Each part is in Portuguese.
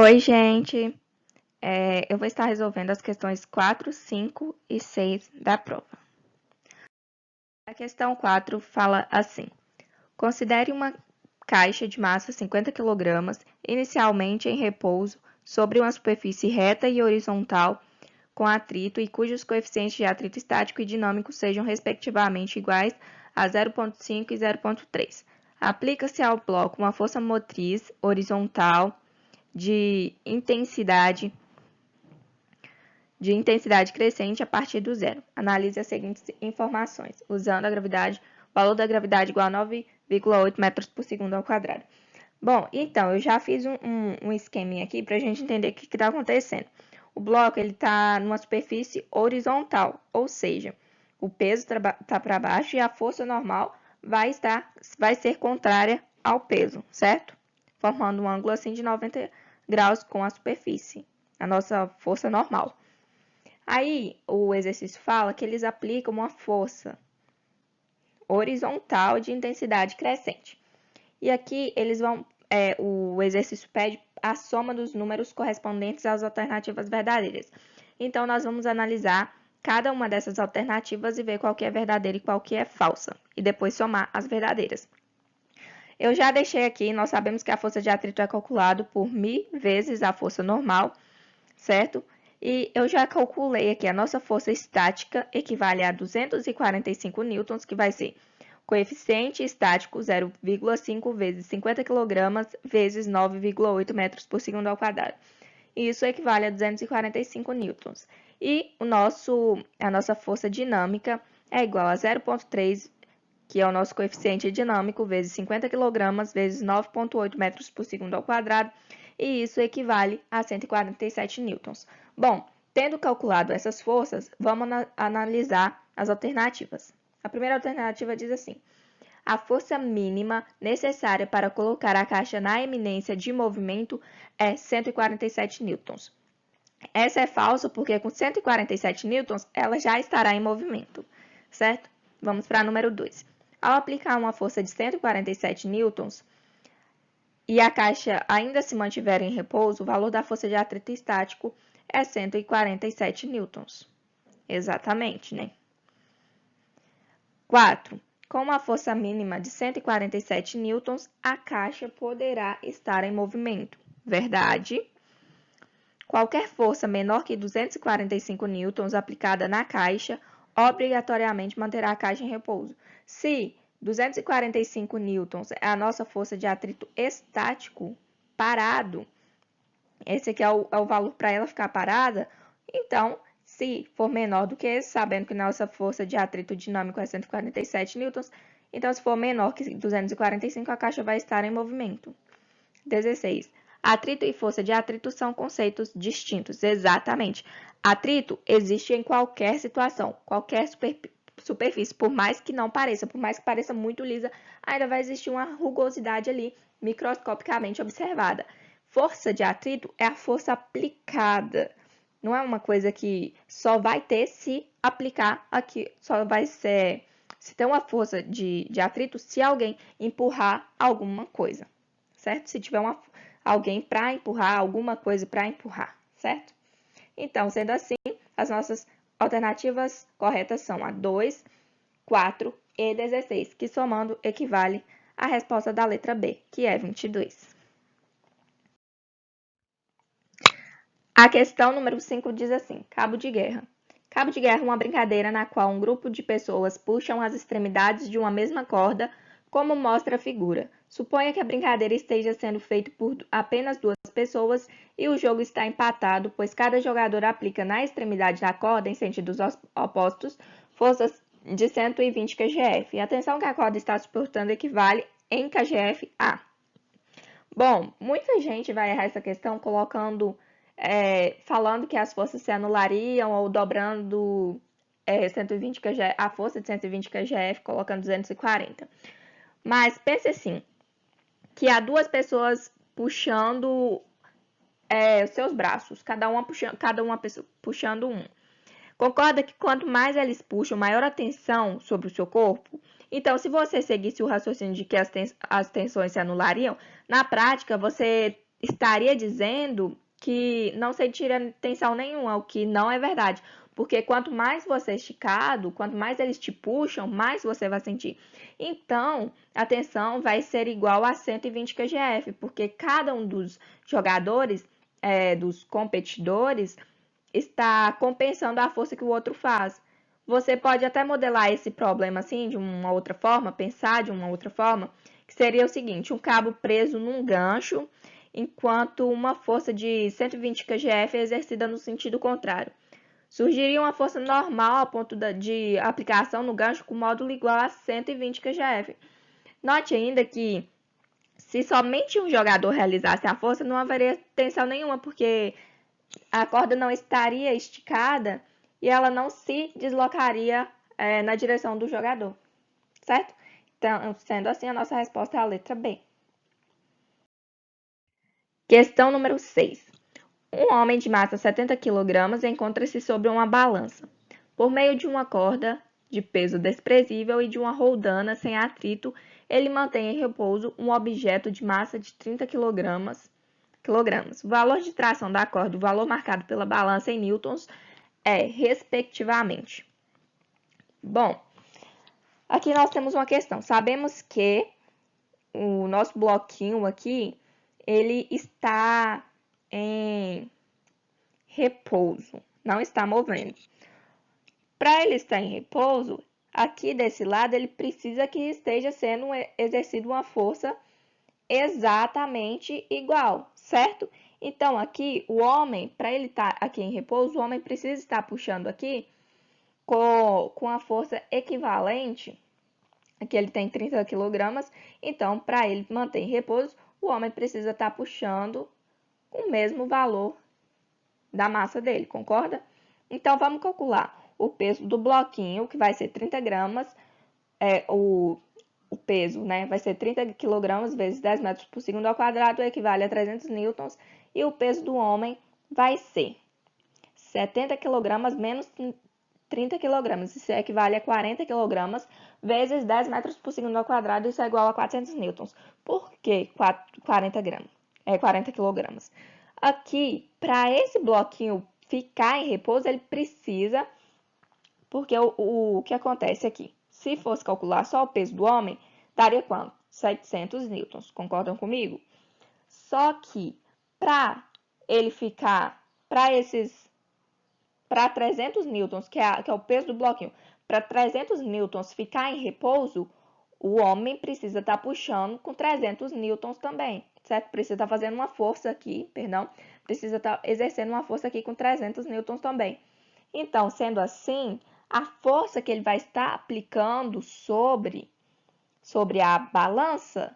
Oi, gente! Eu vou estar resolvendo as questões 4, 5 e 6 da prova. A questão 4 fala assim: considere uma caixa de massa 50 kg, inicialmente em repouso, sobre uma superfície reta e horizontal com atrito e cujos coeficientes de atrito estático e dinâmico sejam respectivamente iguais a 0,5 e 0,3. Aplica-se ao bloco uma força motriz horizontal de intensidade crescente a partir do zero. Analise as seguintes informações, usando a gravidade, o valor da gravidade igual a 9,8 metros por segundo ao quadrado. Bom, então, eu já fiz um esqueminha aqui para a gente entender o que está acontecendo. O bloco está numa superfície horizontal, ou seja, o peso está para baixo e a força normal vai ser contrária ao peso, certo? Formando um ângulo assim de 90 graus com a superfície, a nossa força normal. Aí, o exercício fala que eles aplicam uma força horizontal de intensidade crescente. E aqui o exercício pede a soma dos números correspondentes às alternativas verdadeiras. Então, nós vamos analisar cada uma dessas alternativas e ver qual que é verdadeira e qual que é falsa. E depois somar as verdadeiras. Eu já deixei aqui, nós sabemos que a força de atrito é calculado por μ vezes a força normal, certo? E eu já calculei aqui a nossa força estática equivale a 245 newtons, que vai ser coeficiente estático 0,5 vezes 50 kg vezes 9,8 metros por segundo ao quadrado. Isso equivale a 245 newtons. E a nossa força dinâmica é igual a 0,3, que é o nosso coeficiente dinâmico, vezes 50 kg vezes 9,8 metros por segundo ao quadrado, e isso equivale a 147 newtons. Bom, tendo calculado essas forças, vamos analisar as alternativas. A primeira alternativa diz assim: a força mínima necessária para colocar a caixa na eminência de movimento é 147 newtons. Essa é falsa porque com 147 newtons ela já estará em movimento, certo? Vamos para a número 2. Ao aplicar uma força de 147 newtons e a caixa ainda se mantiver em repouso, o valor da força de atrito estático é 147 newtons. Exatamente, né? 4. Com uma força mínima de 147 newtons, a caixa poderá estar em movimento. Verdade. Qualquer força menor que 245 newtons aplicada na caixa obrigatoriamente manterá a caixa em repouso. Se 245 newtons é a nossa força de atrito estático parado, esse aqui é o valor para ela ficar parada, então, se for menor do que esse, sabendo que nossa força de atrito dinâmico é 147 newtons, então se for menor que 245, a caixa vai estar em movimento. 16. Atrito e força de atrito são conceitos distintos. Exatamente. Atrito existe em qualquer situação, qualquer superfície, por mais que não pareça, por mais que pareça muito lisa, ainda vai existir uma rugosidade ali microscopicamente observada. Força de atrito é a força aplicada. Não é uma coisa que só vai ter se aplicar aqui, só vai ser se tem uma força de atrito se alguém empurrar alguma coisa, certo? Se tiver alguém para empurrar, alguma coisa para empurrar, certo? Então, sendo assim, as nossas alternativas corretas são a 2, 4 e 16, que somando equivale à resposta da letra B, que é 22. A questão número 5 diz assim: cabo de guerra. Cabo de guerra é uma brincadeira na qual um grupo de pessoas puxam as extremidades de uma mesma corda, como mostra a figura. Suponha que a brincadeira esteja sendo feita por apenas 2 pessoas e o jogo está empatado, pois cada jogador aplica na extremidade da corda, em sentidos opostos, forças de 120 kgf. E a tensão que a corda está suportando equivale em kgf a. Bom, muita gente vai errar essa questão falando que as forças se anulariam ou dobrando 120 kgf, a força de 120 kgf, colocando 240. Mas pense assim, que há 2 pessoas puxando os seus braços, cada uma puxando um. Concorda que quanto mais eles puxam, maior a tensão sobre o seu corpo? Então, se você seguisse o raciocínio de que as tensões se anulariam, na prática, você estaria dizendo que não sentiria tensão nenhuma, o que não é verdade. Porque quanto mais você é esticado, quanto mais eles te puxam, mais você vai sentir. Então, a tensão vai ser igual a 120 kgf, porque cada um dos jogadores, dos competidores, está compensando a força que o outro faz. Você pode até modelar esse problema assim de uma outra forma, pensar de uma outra forma, que seria o seguinte: um cabo preso num gancho, enquanto uma força de 120 kgf é exercida no sentido contrário. Surgiria uma força normal a ponto de aplicação no gancho com módulo igual a 120 kgf. Note ainda que se somente um jogador realizasse a força, não haveria tensão nenhuma, porque a corda não estaria esticada e ela não se deslocaria na direção do jogador, certo? Então, sendo assim, a nossa resposta é a letra B. Questão número 6. Um homem de massa 70 kg encontra-se sobre uma balança. Por meio de uma corda de peso desprezível e de uma roldana sem atrito, ele mantém em repouso um objeto de massa de 30 kg. O valor de tração da corda e o valor marcado pela balança em newtons é, respectivamente. Bom, aqui nós temos uma questão. Sabemos que o nosso bloquinho aqui, ele está em repouso, não está movendo. Para ele estar em repouso, aqui desse lado, ele precisa que esteja sendo exercida uma força exatamente igual, certo? Então, aqui, o homem, para ele estar aqui em repouso, o homem precisa estar puxando aqui com a força equivalente. Aqui ele tem 30 kg, então, para ele manter em repouso, o homem precisa estar puxando com o mesmo valor da massa dele, concorda? Então, vamos calcular o peso do bloquinho, que vai ser 30 gramas, o peso, né, vai ser 30 kg vezes 10 metros por segundo ao quadrado, equivale a 300 newtons, e o peso do homem vai ser 70 kg menos 30 kg, isso equivale a 40 kg vezes 10 metros por segundo ao quadrado, isso é igual a 400 newtons. Por que 40 gramas? 40 kg. Aqui, para esse bloquinho ficar em repouso, ele precisa, porque o que acontece aqui? Se fosse calcular só o peso do homem, daria quanto? 700 newtons, concordam comigo? Só que para ele ficar, para 300 newtons, que é o peso do bloquinho, para 300 newtons ficar em repouso, o homem precisa estar puxando com 300 newtons também, certo? Precisa estar fazendo uma força aqui, precisa estar exercendo uma força aqui com 300 newtons também. Então, sendo assim, a força que ele vai estar aplicando sobre a balança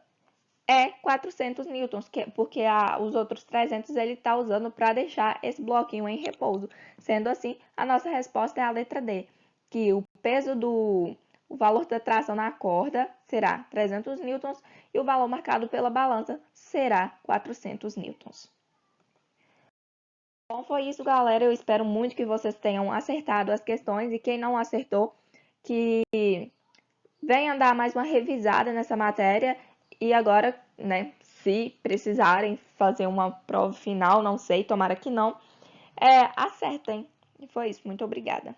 é 400 newtons, porque os outros 300 ele está usando para deixar esse bloquinho em repouso. Sendo assim, a nossa resposta é a letra D, que o valor da tração na corda será 300 newtons e o valor marcado pela balança será 400 newtons. Bom, foi isso, galera. Eu espero muito que vocês tenham acertado as questões e quem não acertou, que venha dar mais uma revisada nessa matéria e agora, né, se precisarem fazer uma prova final, não sei, tomara que não, acertem. E foi isso, muito obrigada.